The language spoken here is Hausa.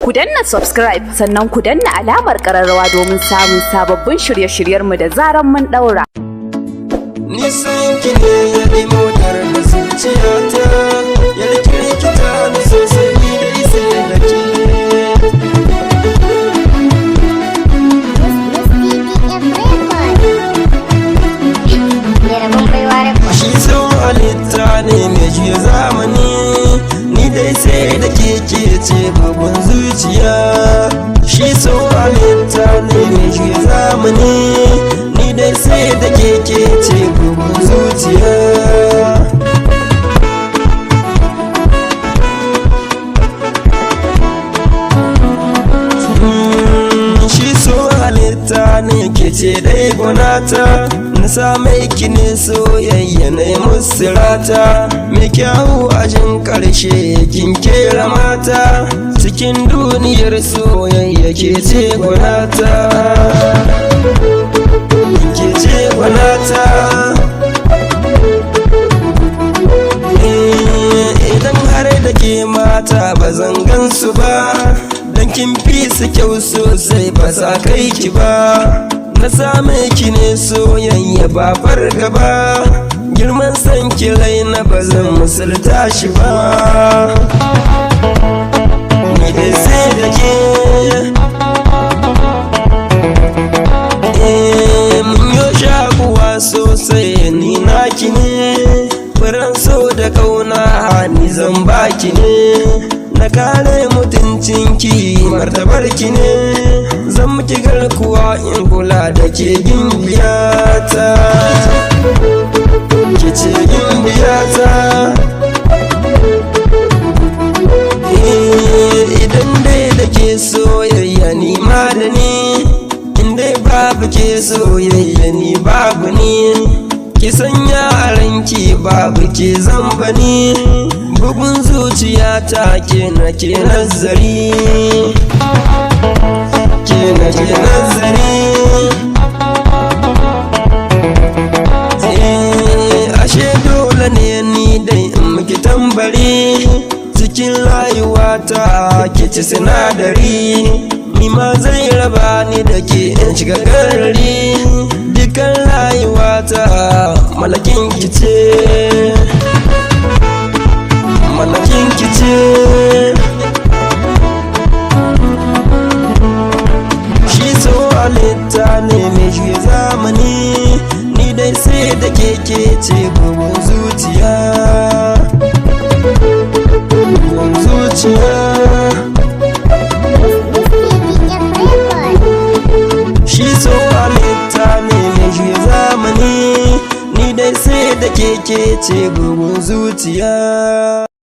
Ku danna subscribe sannan ku danna alamar ƙararrawa domin samun sababbin shirye-shiryenmu da zaran mun ɗaura. Nisan ki ne ya bi motar da zuciyata, ya rikirkita ni sosai ni da isa da ke. Shi so halitta ne mai juya zamani, ni dai sai da keke ce bugun zuciya. Shi so halitta ne mai juya zamani, ni dai sai da keke ce bugun zuciya. Shi so halitta ne ke ce dai gonata, na same ki ne soyayya na musirata. Mai kyawu ajin karshe kin kera mata, cikin duniyar soyayya ke ce gonata, ke ce gonata. Idan har da ke mata ba zan gansu ba, dan kin fi su kyau sosai ba sa kai ki ba. Na same ki ne soyayya ba fargaba, girman san ki raina ba zan musulta shi ba. Ni dai sai da ke mun yo shakuwa sosai ni naki ne, furan so da kauna ni zan baki ne. Na kare mutuncinki martabarki ne, zan miki garkuwa in kula da ke gimbiyata, ki ce gimbiyata. Idan dai da ke soyayya ni ma da ni, in dai babu ke soyayya ni babu ni. Ki sanya a ranki babu ke zamba ni, bugun zuciyata ke nake nazari, ke nake nazari. Ashe dole ne ni dai in miki tambari, cikin rayuwata ke ci sinadari. Ni ma zai raba ni da ke in shiga garari, dukan rayuwata malakin ki ce, malakin ki ce. Shi so halitta ne mai juya zamani, ni dai sai da keke ce bugun zuciya, bugun zuciya. Shi so halitta ne mai juya zamani, ni dai sai da keke ce bugun zuciya.